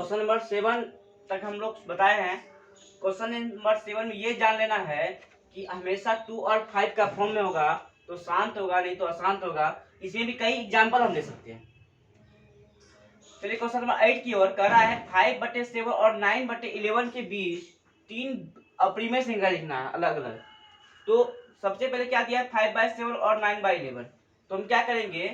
Question number 7 तक हम लोग बताए हैं। क्वेश्चन नंबर 7 में ये जान लेना है कि हमेशा 2 और 5 का फॉर्म में होगा तो शांत होगा, नहीं तो अशांत होगा। इसमें भी कई एग्जाम्पल हम ले सकते हैं। चलिए क्वेश्चन नंबर 8 की ओर कह रहा है 5/7 और 9/11 के बीच 3 अप्रीमेय संख्या लिखना है अलग अलग। तो सबसे पहले क्या दिया है 5/7 और 9/11। तो हम क्या करेंगे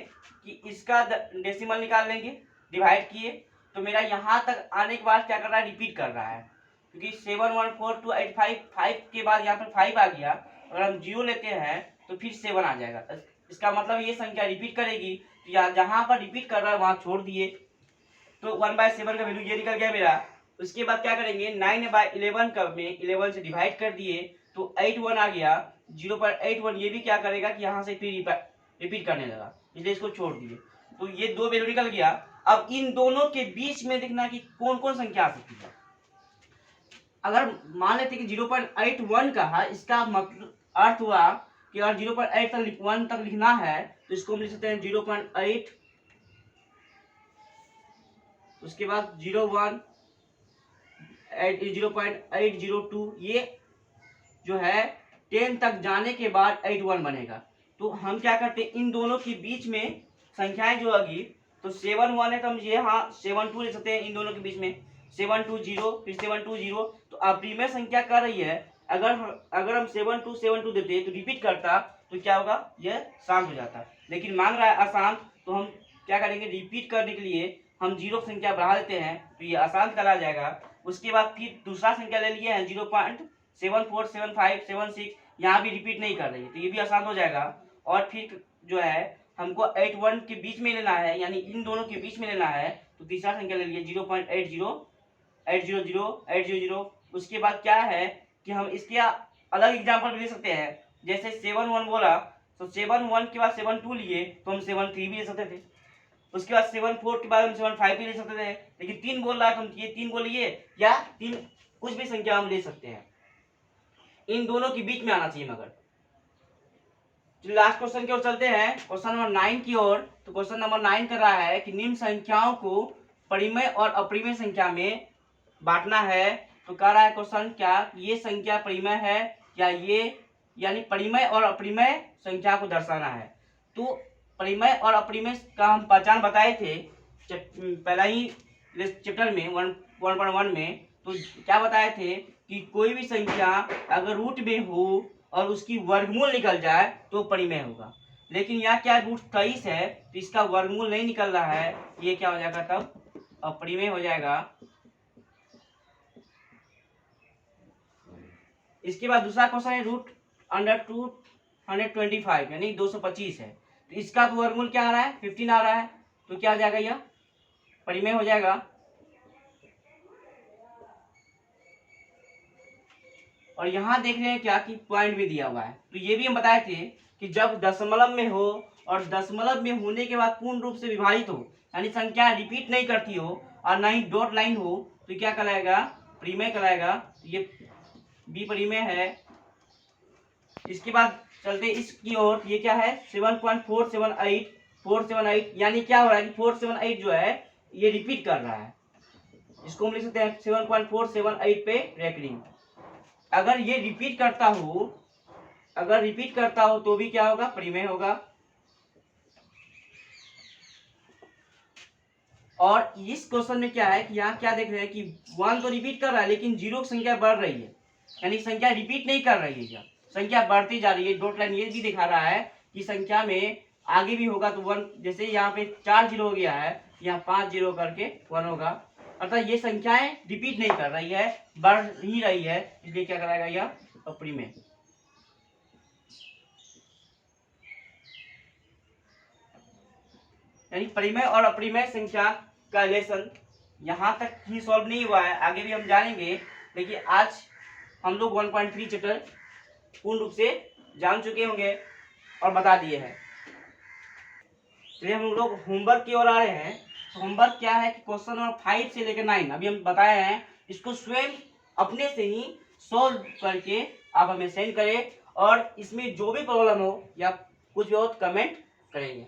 कि इसका डेसिमल निकाल लेंगे, डिवाइड किए तो मेरा यहाँ तक आने के बाद क्या कर रहा है, रिपीट कर रहा है। क्योंकि 71428 5 के बाद यहाँ पर 5 आ गया, अगर हम 0 लेते हैं तो फिर 7 आ जाएगा। इसका मतलब ये संख्या रिपीट करेगी, तो यहाँ जहाँ पर रिपीट कर रहा है वहाँ छोड़ दिए, तो 1/7 का वैल्यू ये निकल गया मेरा। उसके बाद क्या करेंगे 9/11 का में 11 से डिवाइड कर दिए तो 81 आ गया। 0.81 ये भी क्या करेगा कि यहाँ से फिर रिपीट करने लगा, इसलिए इसको छोड़ दिए। तो ये दो वैल्यू निकल गया। अब इन दोनों के बीच में देखना कि कौन कौन संख्या आ सकती है। अगर मान लेते कि 0.81 का है, इसका मतलब अर्थ हुआ कि अगर 0.8 तक 1 तक लिखना है तो इसको हम लिख सकते हैं 0.8, उसके बाद 0.1, 0.802। ये जो है 10 तक जाने के बाद 81 बनेगा। तो हम क्या करते हैं इन दोनों के बीच में संख्याएं जो आएगी, तो 7 1 है तो हम ये हाँ 7 2 ले सकते हैं। इन दोनों के बीच में 7 2 0 फिर 7 2 0। तो अप्रीमेय संख्या कर रही है, अगर हम 7 2 देते तो रिपीट करता तो क्या होगा, यह शांत हो जाता। लेकिन मांग रहा है अशांत, तो हम क्या करेंगे रिपीट करने के लिए हम 0 संख्या बढ़ा देते हैं तो ये अशांत करा जाएगा। उसके बाद फिर दूसरा संख्या ले लिए हैं 0.747576, यहाँ भी रिपीट नहीं कर रही है तो ये भी आसान हो जाएगा। और फिर जो है हमको 81 के बीच में लेना है, यानी इन दोनों के बीच में लेना है, तो तीसरा संख्या ले लिए 0.80 800 800। उसके बाद क्या है कि हम इसके अलग एग्जाम्पल भी ले सकते हैं। जैसे 7 1 बोला तो 7 1 के बाद 7 2 लिए तो हम 7 3 भी ले सकते थे। उसके बाद 7 4 के बाद हम 7 5 भी ले सकते थे। लेकिन 3 बोल रहा है तो हम ये 3 बोलिए या 3 कुछ भी संख्या हम ले सकते हैं, इन दोनों के बीच में आना चाहिए। मगर लास्ट क्वेश्चन की ओर चलते हैं, क्वेश्चन नंबर 9 की ओर। तो क्वेश्चन नंबर 9 कर रहा है कि निम्न संख्याओं को परिमेय और अपरिमेय संख्या में बांटना है। तो कह रहा है क्वेश्चन क्या ये संख्या परिमेय है या ये, यानी परिमेय और अपरिमेय संख्या को दर्शाना है। तो परिमेय और अपरिमेय का हम पहचान बताए थे पहला ही चैप्टर में 1.1 में। तो क्या बताए थे कि कोई भी संख्या अगर रूट में हो और उसकी वर्गमूल निकल जाए तो परिमेय होगा। लेकिन यहाँ क्या रूट 23 है तो इसका वर्गमूल नहीं निकल रहा है, ये क्या हो जाएगा तब अपरिमेय हो जाएगा। इसके बाद दूसरा क्वेश्चन है √225 यानी 225 है, तो इसका तो वर्गमूल क्या आ रहा है 15 आ रहा है, तो क्या आ जाएगा यह परिमेय हो जाएगा। और यहाँ देख रहे हैं क्या कि पॉइंट भी दिया हुआ है। तो ये भी हम बताए थे कि जब दशमलव में हो और दशमलव में होने के बाद पूर्ण रूप से विभाजित हो, यानी संख्या रिपीट नहीं करती हो और ना ही डॉट लाइन हो, तो क्या कहलाएगा परिमेय कहलाएगा। ये बी परिमेय है। इसके बाद चलते इसकी ओर, ये क्या है 7.478 यानी क्या हो रहा है कि 478 जो है ये रिपीट कर रहा है। इसको हम लिख सकते हैं 7.478 पे रेकरिंग। अगर ये रिपीट करता हो तो भी क्या होगा परिमेय होगा। और इस क्वेश्चन में क्या है कि यहाँ क्या देख रहे हैं कि 1 तो रिपीट कर रहा है लेकिन 0 की संख्या बढ़ रही है, यानी संख्या रिपीट नहीं कर रही है, संख्या बढ़ती जा रही है। डॉट लाइन ये भी दिखा रहा है कि संख्या में आगे भी होगा तो 1, जैसे यहाँ पे 4 0 हो गया है, यहाँ 5 0 करके 1 होगा। अर्थात ये संख्याएं रिपीट नहीं कर रही है, बढ़ ही रही है, इसलिए क्या कराएगा यह अप्रिमेय। यानी परिमेय और अप्रिमेय संख्या का लेसन यहाँ तक ही सॉल्व नहीं हुआ है, आगे भी हम जानेंगे। लेकिन आज हम लोग 1.3 चैप्टर पूर्ण रूप से जान चुके होंगे और बता दिए हैं। चलिए हम लोग होमवर्क की ओर आ रहे हैं। तो होमवर्क क्या है कि क्वेश्चन नंबर 5 से लेकर 9 अभी हम बताए हैं, इसको स्वयं अपने से ही सॉल्व करके आप हमें सेंड करें और इसमें जो भी प्रॉब्लम हो या कुछ भी हो कमेंट करेंगे।